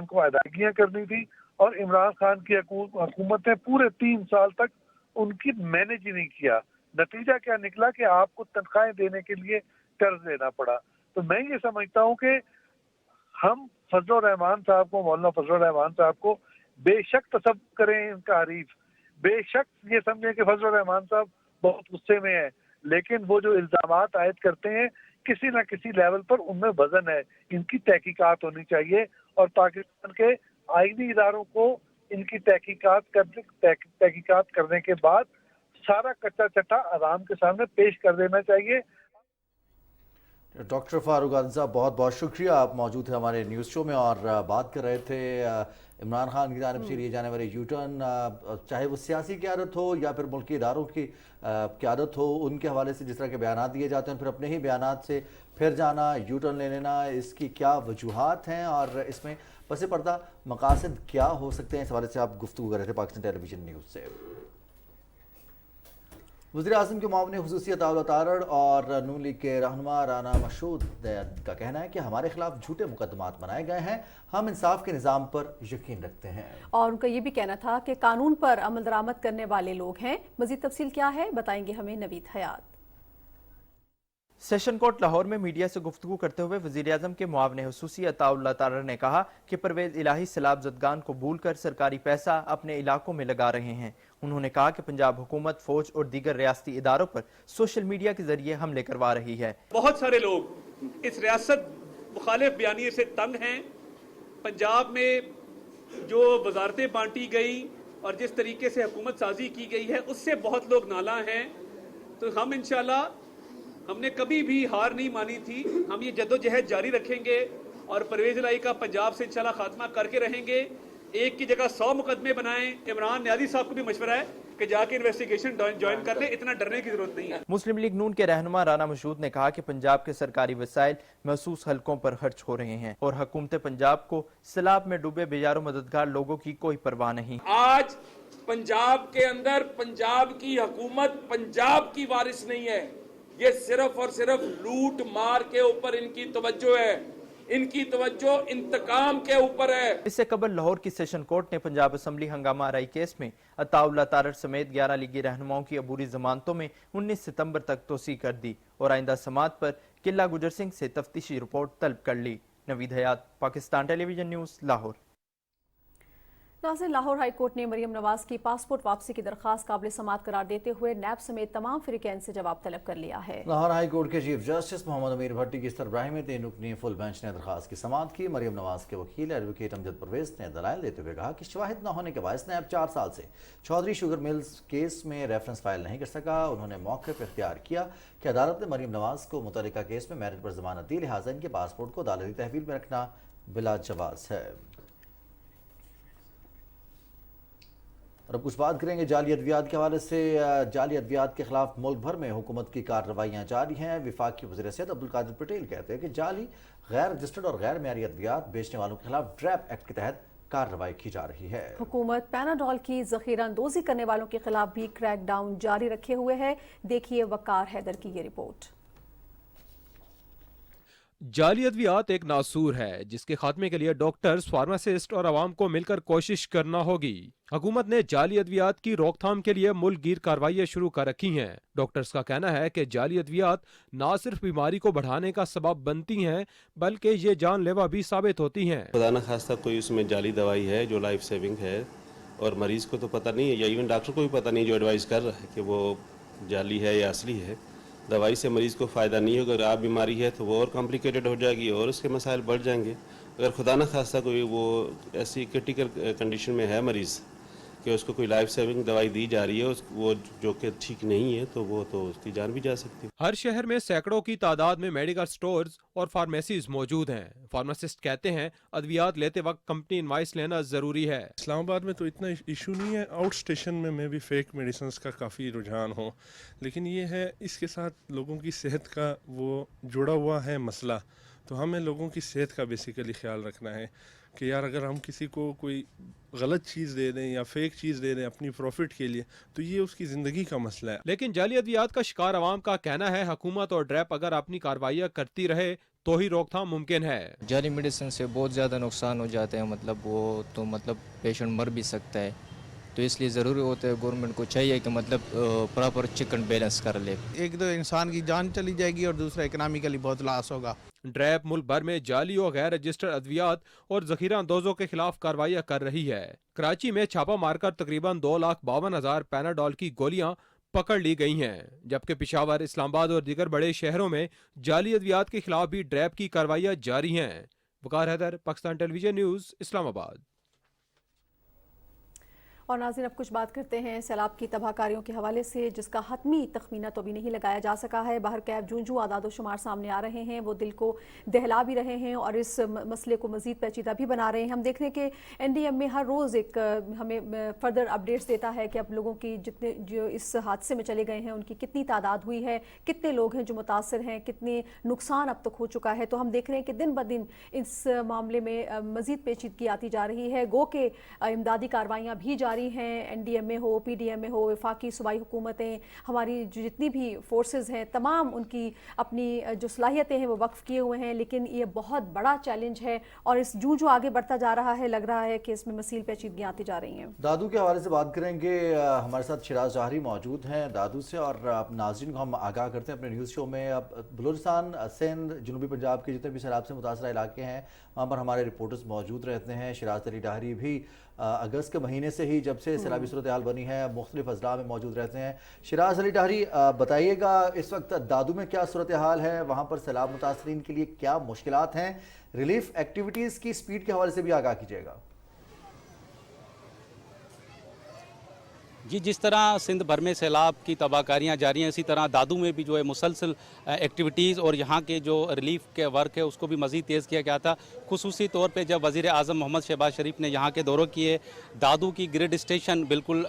کو ادائیگیاں کرنی تھی، اور عمران خان کی حکومت نے پورے 3 سال تک ان کی مینج ہی نہیں کیا. نتیجہ کیا نکلا کہ آپ کو تنخواہیں دینے کے لیے قرض لینا پڑا. تو میں یہ سمجھتا ہوں کہ ہم فضل الرحمان صاحب کو، مولانا فضل الرحمان صاحب کو بے شک تصور کریں ان کا حریف، بے شک یہ سمجھیں کہ فضل الرحمان صاحب بہت غصے میں ہیں، لیکن وہ جو الزامات عائد کرتے ہیں کسی نہ کسی لیول پر ان میں وزن ہے. ان کی تحقیقات ہونی چاہیے اور پاکستان کے آئینی اداروں کو ان کی تحقیقات کرنے کے بعد سارا کچا چٹا عوام کے سامنے پیش کر دینا چاہیے. ڈاکٹر فاروق عادل صاحب، بہت بہت شکریہ. آپ موجود ہیں ہمارے نیوز شو میں اور بات کر رہے تھے عمران خان کی جانب سے لیے جانے والے یو ٹرن، چاہے وہ سیاسی قیادت ہو یا پھر ملکی اداروں کی قیادت ہو، ان کے حوالے سے جس طرح کے بیانات دیے جاتے ہیں، پھر اپنے ہی بیانات سے پھر جانا، یو ٹرن لے لینا، اس کی کیا وجوہات ہیں اور اس میں پس پردہ مقاصد کیا ہو سکتے ہیں، اس حوالے سے آپ گفتگو کر رہے تھے پاکستان ٹیلی ویژن نیوز سے. وزیر اعظم کے معاون خصوصی عطا اللہ تارڑ اور نون لیگ کے رہنما رانا مشہود کا کہنا ہے کہ ہمارے خلاف جھوٹے مقدمات بنائے گئے ہیں، ہم انصاف کے نظام پر یقین رکھتے ہیں. اور ان کا یہ بھی کہنا تھا کہ قانون پر عمل درآمد کرنے والے لوگ ہیں. مزید تفصیل کیا ہے بتائیں گے ہمیں نوید حیات. سیشن کورٹ لاہور میں میڈیا سے گفتگو کرتے ہوئے وزیر اعظم کے معاون خصوصی عطا اللہ تارڑ نے کہا کہ پرویز الہی سیلاب زدگان کو بھول کر سرکاری پیسہ اپنے علاقوں میں لگا رہے ہیں. انہوں نے کہا کہ پنجاب حکومت، فوج اور دیگر ریاستی اداروں پر سوشل میڈیا کے ذریعے حملے کروا رہی ہے. بہت سارے لوگ اس ریاست مخالف بیانیے سے تنگ ہیں. پنجاب میں جو وزارتیں بانٹی گئی اور جس طریقے سے حکومت سازی کی گئی ہے اس سے بہت لوگ نالاں ہیں. تو ہم انشاءاللہ، ہم نے کبھی بھی ہار نہیں مانی تھی، ہم یہ جدوجہد جاری رکھیں گے اور پرویز الہی کا پنجاب سے انشاءاللہ خاتمہ کر کے رہیں گے. ایک کی جگہ 100 مقدمے بنائیں. عمران نیازی صاحب کو بھی مشورہ ہے کہ جا کے انویسٹیگیشن جوائن کر لیں، اتنا ڈرنے کی ضرورت نہیں ہے. مسلم لیگ نون کے رہنما رانا مشہود نے کہا کہ پنجاب کے سرکاری وسائل محسوس حلقوں پر خرچ ہو رہے ہیں اور حکومت پنجاب کو سیلاب میں ڈوبے بیچاروں مددگار لوگوں کی کوئی پرواہ نہیں. آج پنجاب کے اندر پنجاب کی حکومت پنجاب کی وارث نہیں ہے. یہ صرف اور صرف لوٹ مار کے اوپر ان کی توجہ ہے، ان کی توجہ انتقام کے اوپر ہے. اس سے قبل لاہور کی سیشن کورٹ نے پنجاب اسمبلی ہنگامہ آرائی کیس میں عطا اللہ تارڑ سمیت 11 لیگی رہنماؤں کی عبوری ضمانتوں میں 19 ستمبر تک توسیع کر دی اور آئندہ سماعت پر قلعہ گجر سنگھ سے تفتیشی رپورٹ طلب کر لی. نوید حیات، پاکستان ٹیلی ویژن نیوز، لاہور. ناظرین، لاہور ہائی کورٹ نے مریم نواز کی پاسپورٹ واپسی کی درخواست قابل سماعت قرار دیتے ہوئے نیب سمیت تمام فریقین سے جواب طلب کر لیا ہے. لاہور ہائی کورٹ کے چیف جسٹس محمد امیر بھٹی کی سربراہی میں 3 رکنی فل بینچ نے درخواست کی سماعت کی. مریم نواز کے وکیل ایڈوکیٹ امجد پرویز نے دلائل دیتے ہوئے کہا کہ شواہد نہ ہونے کے باعث نیب 4 سال سے چودھری شوگر ملز کیس میں ریفرنس فائل نہیں کر سکا. انہوں نے موقع پر اختیار کیا کہ عدالت نے مریم نواز کو متعلقہ کیس میں میرٹ پر ضمانت دی، لہٰذا ان کے پاسپورٹ کو عدالتی تحویل میں رکھنا بلا جواز ہے. اور اب کچھ بات کریں گے جعلی ادویات کے حوالے سے. جعلی ادویات کے خلاف ملک بھر میں حکومت کی کارروائیاں جاری ہیں. وفاقی وزیر صحت عبدالقادر پٹیل کہتے ہیں کہ جعلی، غیر رجسٹرڈ اور غیر معیاری ادویات بیچنے والوں کے خلاف ڈریپ ایکٹ کے تحت کارروائی کی جا رہی ہے. حکومت پیناڈول کی ذخیرہ اندوزی کرنے والوں کے خلاف بھی کریک ڈاؤن جاری رکھے ہوئے ہے. دیکھیے وقار حیدر کی یہ رپورٹ. جعلی ادویات ایک ناسور ہے جس کے خاتمے کے لیے ڈاکٹرز، فارماسسٹ اور عوام کو مل کر کوشش کرنا ہوگی. حکومت نے جعلی ادویات کی روک تھام کے لیے ملک گیر کارروائیاں شروع کر رکھی ہیں. ڈاکٹرز کا کہنا ہے کہ جعلی ادویات نہ صرف بیماری کو بڑھانے کا سبب بنتی ہیں بلکہ یہ جان لیوا بھی ثابت ہوتی ہیں. خدا نہ خواستہ کوئی اس میں جعلی دوائی ہے جو لائف سیونگ ہے اور مریض کو تو پتہ نہیں ہے، یا ایون ڈاکٹر کو بھی پتہ نہیں جو ایڈوائز کر رہا ہے کہ وہ جعلی ہے یا اصلی ہے. دوائی سے مریض کو فائدہ نہیں ہوگا. اگر آپ بیماری ہے تو وہ اور کمپلیکیٹڈ ہو جائے گی اور اس کے مسائل بڑھ جائیں گے. अगर खुदा न खास्ता कोई वो ऐसी क्रिटिकल कंडीशन में है मरीज़ कि उसको कोई लाइफ सेविंग दवाई दी जा रही है, वो जो कि ठीक नहीं है, तो वो तो उसकी जान भी जा सकती है। हर शहर में सैकड़ों की तादाद में मेडिकल स्टोर्स और फार्मेसीज मौजूद हैं। फार्मासिस्ट कहते हैं अद्वियात लेते वक्त कंपनी इनवाइस लेना जरूरी है। इस्लामाबाद में तो इतना इशू नहीं है, आउट स्टेशन में भी फेक मेडिसिन का काफ़ी रुझान हो, लेकिन ये है इसके साथ लोगों की सेहत का वो जुड़ा हुआ है मसला। तो हमें लोगों की सेहत का बेसिकली ख्याल रखना है कि यार अगर हम किसी को कोई गलत चीज़ दे दें या फेक चीज़ दे दें अपनी प्रॉफिट के लिए, तो ये उसकी ज़िंदगी का मसला है। लेकिन जाली अद्वियात का शिकार अवाम का कहना है हुकूमत और ड्रैप अगर अपनी कार्रवाइयाँ करती रहे तो ही रोकथाम मुमकिन है। जाली मेडिसिन से बहुत ज़्यादा नुकसान हो जाते हैं, मतलब वो तो मतलब पेशेंट मर भी सकता है, तो इसलिए ज़रूरी होता है गवर्नमेंट को चाहिए कि मतलब प्रॉपर चेक एंड बैलेंस कर ले। एक तो इंसान की जान चली जाएगी और दूसरा इकनॉमिकली बहुत लॉस होगा। ड्रैप मुल्क भर में जाली और गैर रजिस्टर्ड अद्वियात और जखीरा अंदोजों के खिलाफ कार्रवाइयाँ कर रही है। कराची में छापा मारकर तकरीबन 2,52,000 पैनाडोल की गोलियां पकड़ ली गई हैं, जबकि पेशावर, इस्लामाबाद और दीगर बड़े शहरों में जाली अद्वियात के खिलाफ भी ड्रैप की कार्रवाइयाँ जारी हैं। वकार हैदर, पाकिस्तान टेलीविजन न्यूज़, इस्लामाबाद। और नाज़रीन, अब कुछ बात करते हैं सैलाब की तबाहकारियों के हवाले से, जिसका हतमी तखमीना तो अभी नहीं लगाया जा सका है। बाहर कैफ जूं आदाद शुमार सामने आ रहे हैं, वो दिल को दहला भी रहे हैं और इस मसले को मज़ीद पेचीदा भी बना रहे हैं। हम देख रहे हैं कि NDM में हर रोज़ एक हमें फर्दर अपडेट्स देता है कि अब लोगों की जितने जो इस हादसे में चले गए हैं उनकी कितनी तादाद हुई है, कितने लोग हैं जो मुतासर हैं, कितने नुकसान अब तक हो चुका है। तो हम देख रहे हैं कि दिन ब दिन इस मामले में मज़ीद पेचीदगी आती जा रही है। गो के इमदादी कार्रवाइयाँ भी जारी हैं, NDM में हो, PDM में हो, वफाकी सूबाई हुकूमतें, हमारी जो जितनी भी फोर्सेस हैं, तमाम उनकी अपनी जो सलाहियतें हैं वो वक्फ किए हुए हैं। लेकिन ये बहुत बड़ा चैलेंज है और इस जो आगे बढ़ता जा रहा है, लग रहा है कि इसमें मसील पेचीदगियाँ आती जा रही हैं। दादू के हवाले से बात करेंगे, हमारे साथ शिराज जौहरी मौजूद हैं दादू से, और नाज़रीन को हम आगाह करते हैं अपने न्यूज़ शो में। अब बलूचिस्तान, सिंध, जनूबी पंजाब के जितने भी सैलाब से मुतासर इलाके हैं वहाँ पर हमारे रिपोर्टर्स मौजूद रहते हैं। शिराज अली डाहरी भी अगस्त के महीने से ही, जब से सैलाबी सूरत हाल बनी है, मुख्तलिफ अजला में मौजूद रहते हैं। शिराज अली डाहरी, बताइएगा इस वक्त दादू में क्या सूरत हाल है, वहाँ पर सैलाब मुतासरीन के लिए क्या मुश्किलात हैं, रिलीफ एक्टिविटीज़ की स्पीड के हवाले से भी आगाह कीजिएगा। जी, जिस तरह सिंध भर में सैलाब की तबाहकारियाँ जारी हैं, इसी तरह दादू में भी जो है मुसलसल एक्टिविटीज़ और यहाँ के जो रिलीफ के वर्क है उसको भी मज़ीद तेज़ किया गया था। खुसूसी तौर पे जब वज़ीर आज़म मोहम्मद शहबाज शरीफ ने यहाँ के दौरे किए, दादू की ग्रिड स्टेशन बिल्कुल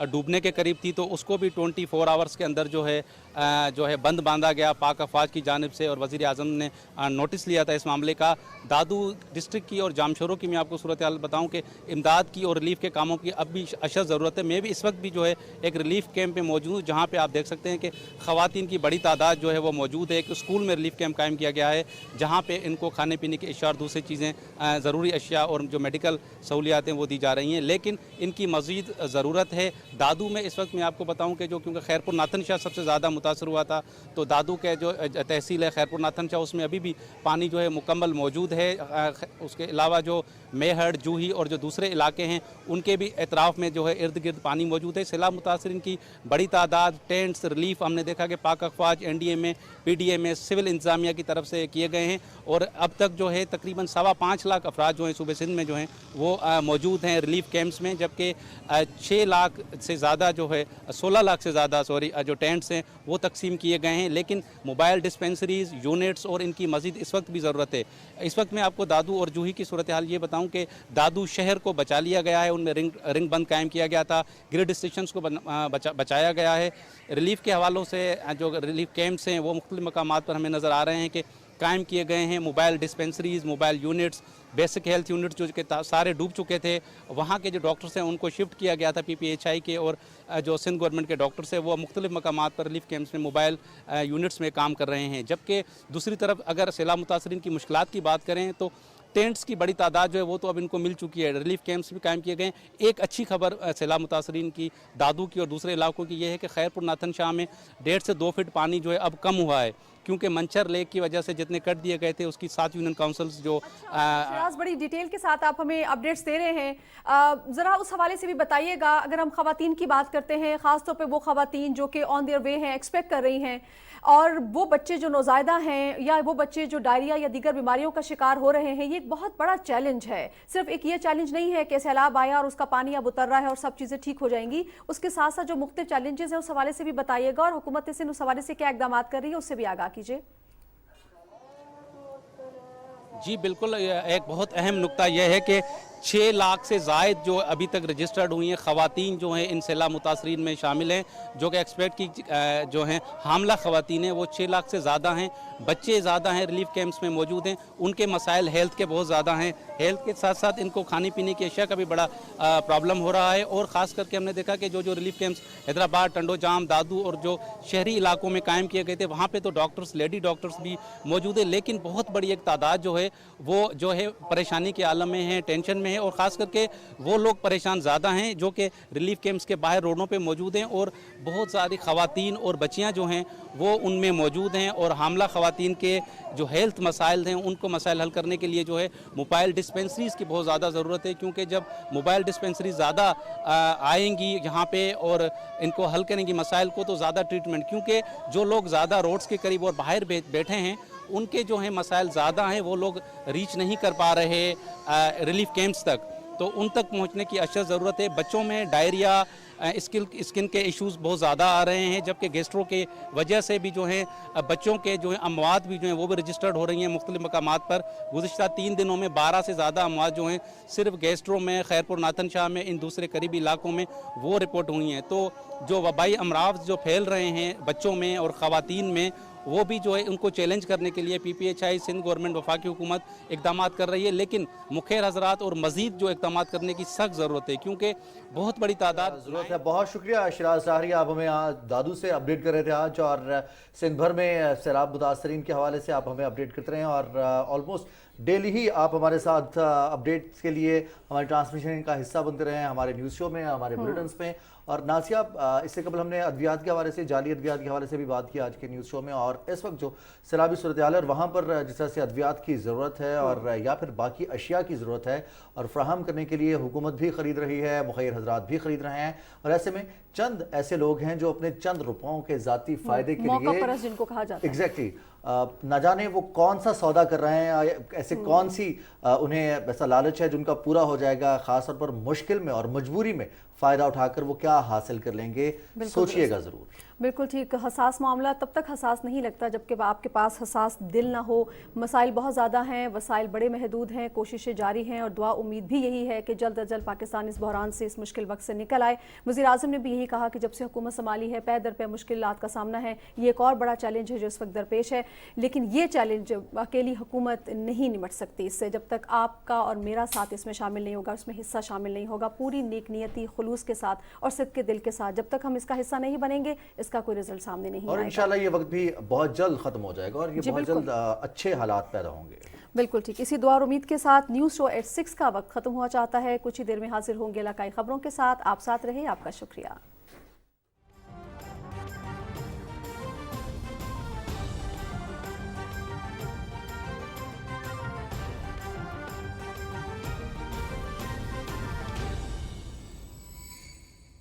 डूबने के करीब थी, तो उसको भी 24 आवर्स के अंदर जो है बंद बांधा गया पाक अफवाज की जानिब से, और वज़ीर आज़म ने नोटिस लिया था इस मामले का। दादू डिस्ट्रिक्ट की और जामशोरों की मैं आपको सूरत हाल बताऊँ कि इमदाद की और रिलीफ के कामों की अब भी अशद ज़रूरत है। मैं भी इस वक्त भी जो है एक रिलीफ कैंप में मौजूद हूँ, जहाँ पे आप देख सकते हैं कि ख़वातीन की बड़ी तादाद जो है वो मौजूद है। एक स्कूल में रिलीफ कैंप कायम किया गया है, जहाँ पे इनको खाने पीने की अशिया और दूसरी चीज़ें, ज़रूरी अशिया और जो मेडिकल सहूलियात हैं वो दी जा रही हैं, लेकिन इनकी मज़ीद ज़रूरत है। दादू में इस वक्त मैं आपको बताऊँ कि जो क्योंकि खैरपुर नाथन शाह सबसे ज़्यादा मुतासर हुआ था, तो दादू के जो तहसील है खैरपुर नाथन शाह, उसमें अभी भी पानी जो है मुकम्मल मौजूद है। उसके अलावा जो मेहड़, जूही और जो दूसरे इलाके हैं उनके भी एतराफ़ में जो है इर्द गिर्द पानी मौजूद है। सैलाब मुतासरीन की बड़ी तादाद, टेंट्स, रिलीफ हमने देखा कि पाक अफवाज, NDM में, PDM में, सिविल इंतज़ामिया की तरफ से किए गए हैं, और अब तक जो है तकरीबन 5.25 लाख अफराद जो हैं सूबे सिंध में जो हैं वो मौजूद हैं रिलीफ कैंप्स में, जबकि 6 लाख से ज़्यादा जो है 16 लाख से ज़्यादा जो टेंट्स हैं वो तकसीम किए गए हैं। लेकिन मोबाइल डिस्पेंसरीज, यूनिट्स और इनकी मज़ीद इस वक्त भी ज़रूरत है। इस वक्त मैं आपको दादू और जूही की सूरत हाल ये बताऊँ कि दादू शहर को बचा लिया गया है, उनमें रिंग बंद कायम किया गया था, ग्रिड स्टेशन को बचाया गया है। रिलीफ के हवालों से जो रिलीफ कैंप्स हैं वो मुख्तलिफ मकामात पर हमें नज़र आ रहे हैं कि कायम किए गए हैं। Mobile dispensaries, mobile units, basic health units जो कि सारे डूब चुके थे, वहाँ के जो डॉक्टर्स हैं उनको शिफ्ट किया गया था PPHI के, और जो सिंध गवर्नमेंट के डॉक्टर्स हैं वो मुख्तलिफ मकामात पर रिलीफ कैंप्स में मोबाइल यूनिट्स में काम कर रहे हैं। जबकि दूसरी तरफ अगर सैलाब मुतासरीन की मुश्किलात की बात करें तो टेंट्स की बड़ी तादाद जो है वो तो अब इनको मिल चुकी है, रिलीफ कैंप्स भी कायम किए गए। एक अच्छी खबर सैलाब मुतासरीन की दादू की और दूसरे इलाकों की ये है कि खैरपुर नाथन शाह में 1.5 से 2 फीट पानी जो है अब कम हुआ है। क्योंकि मंचर लेक की वजह से जितने कट दिए गए थे उसकी 7 यूनियन काउंसिल्स जो शिराज, बड़ी डिटेल के साथ आप हमें अपडेट्स दे रहे हैं। ज़रा उस हवाले से भी बताइएगा, अगर हम ख़वातीन की बात करते हैं, ख़ासतौर पे वो ख़वातीन जो कि ऑन देयर वे हैं, एक्सपेक्ट कर रही हैं, और वो बच्चे जो नौज़ायदा हैं या वो बच्चे जो डायरिया या दीगर बीमारियों का शिकार हो रहे हैं, ये एक बहुत बड़ा चैलेंज है। सिर्फ एक ये चैलेंज नहीं है कि सैलाब आया और उसका पानी अब उतर रहा है और सब चीज़ें ठीक हो जाएंगी, उसके साथ साथ जो मुख्तलिफ चैलेंजेस हैं उस हवाले से भी बताइएगा, और हुकूमत सिंध उस हवाले से क्या इक़दाम कर रही है उससे भी आगाह कीजिए। जी बिल्कुल, एक बहुत अहम नुक्ता यह है कि 6 लाख से ज़ायद जो अभी तक रजिस्टर्ड हुई हैं ख़वातीन जो हैं इन सैलाब मुतासरीन में शामिल हैं, जो कि एक्सपेक्ट की जो हैं हामला ख़वातीन हैं वो 6 लाख से ज़्यादा हैं। बच्चे ज़्यादा हैं, रिलीफ कैंप्स में मौजूद हैं, उनके मसाइल हेल्थ के बहुत ज़्यादा हैं। हेल्थ के साथ साथ इनको खाने पीने की अशिया का भी बड़ा प्रॉब्लम हो रहा है, और ख़ास करके हमने देखा कि जो रिलीफ कैंप्स हैदराबाद, टंडोजाम, दादू और जो शहरी इलाकों में कायम किए गए थे वहाँ पर तो डॉक्टर्स, लेडी डॉक्टर्स भी मौजूद है, लेकिन बहुत बड़ी एक तादाद जो है वो जो है परेशानी के आलम में है, टेंशन में है, और ख़ास करके वो लोग परेशान ज़्यादा हैं जो कि रिलीफ कैंप्स के बाहर रोडों पे मौजूद हैं, और बहुत सारी ख़वातीन और बच्चियां जो हैं वो उनमें मौजूद हैं। और हामला ख़वातीन के जो हेल्थ मसाइल हैं उनको मसाइल हल करने के लिए जो है मोबाइल डिस्पेंसरीज़ की बहुत ज़्यादा ज़रूरत है, क्योंकि जब मोबाइल डिस्पेंसरी ज़्यादा आएंगी यहाँ पे और इनको हल करेंगी मसाइल को, तो ज़्यादा ट्रीटमेंट, क्योंकि जो लोग ज़्यादा रोड्स के करीब और बाहर बैठे हैं उनके जो है मसाइल ज़्यादा हैं, वो लोग रीच नहीं कर पा रहे रिलीफ कैंप्स तक, तो उन तक पहुंचने की अशद ज़रूरत है। बच्चों में डायरिया, स्किन के इश्यूज़ बहुत ज़्यादा आ रहे हैं, जबकि गैस्ट्रो के वजह से भी जो है बच्चों के जो है अमवात भी जो हैं वो भी रजिस्टर्ड हो रही हैं मुख्तलिफ मकामात पर। गुज़िश्ता 3 दिनों में 12 से ज़्यादा अमवात जो हैं सिर्फ गैस्ट्रो में, खैरपुर, नाथन शाह में, इन दूसरे करीबी इलाकों में वो रिपोर्ट हुई हैं। तो जो वबाई अमराज जो फैल रहे हैं बच्चों में और ख़वातीन में, वो भी जो है उनको चैलेंज करने के लिए PPHI सिंध गवर्नमेंट वफाकी हुकूमत इकदाम कर रही है, लेकिन मुखिर हजरात और मज़ीद जो इकदाम करने की सख्त ज़रूरत है, क्योंकि बहुत बड़ी तादाद ज़रूरत है। बहुत शुक्रिया शिराज साहरी, आप हमें आज दादू से अपडेट कर रहे थे आज, और सिंध भर में सैलाब मुतासरीन के हवाले से आप हमें अपडेट करते रहे, और ऑलमोस्ट डेली ही आप हमारे साथ अपडेट्स के लिए हमारे ट्रांसमिशन का हिस्सा बनते रहे हैं, हमारे न्यूज़ शो में, हमारे बुलेटिन्स में। और नासिया, इससे कबल हमने अद्वियात के हवाले से, जाली अद्वियात के हवाले से भी बात की आज के न्यूज़ शो में, और इस वक्त जो सैलाबी सूरत हाल है और वहाँ पर जिस तरह से अद्वियात की ज़रूरत है और या फिर बाकी अशिया की ज़रूरत है, और फ्राहम करने के लिए हुकूमत भी ख़रीद रही है, मुखैर हजरात भी ख़रीद रहे हैं, और ऐसे में चंद ऐसे लोग हैं जो अपने चंद रुपयों के ज़ाती फ़ायदे के लिए, जिनको कहा जाता है, एग्जैक्टली, न जाने वो कौन सा सौदा कर रहे हैं, ऐसे कौन सी उन्हें ऐसा लालच है जिनका पूरा हो जाएगा, ख़ासतौर पर मुश्किल में और मजबूरी में फ़ायदा उठाकर वो क्या हासिल कर लेंगे, सोचिएगा ज़रूर। बिल्कुल ठीक। हसास मामला तब तक हसास नहीं लगता जबकि आपके पास हसास दिल ना हो। मसाइल बहुत ज़्यादा हैं, वसाइल बड़े महदूद हैं, कोशिशें जारी हैं, और दुआ उम्मीद भी यही है कि जल्द अज जल्द पाकिस्तान इस बहरान से, इस मुश्किल वक्त से निकल आए। वज़ीर आज़म ने भी यही कहा कि जब से हुकूमत संभाली है पै दर पे मुश्किलात का सामना है। ये एक और बड़ा चैलेंज है जो इस वक्त दरपेश है, लेकिन ये चैलेंज अकेली हुकूमत नहीं निमट सकती इससे, जब तक आपका और मेरा साथ इसमें शामिल नहीं होगा, उसमें हिस्सा शामिल नहीं होगा, पूरी नेक नियती, खुलूस के साथ और सिद्क़ के दिल के साथ, जब तक हम इसका हिस्सा नहीं बनेंगे इसका कोई रिजल्ट सामने नहीं और आएगा। इंशाल्लाह ये वक्त भी बहुत जल्द खत्म हो जाएगा और ये बहुत जल्द अच्छे हालात पैदा होंगे। बिल्कुल ठीक। इसी दुआ और उम्मीद के साथ न्यूज़ शो एट 6 का वक्त खत्म हुआ चाहता है। कुछ ही देर में हाजिर होंगे इलाकाई खबरों के साथ। आप साथ रहे, आपका शुक्रिया।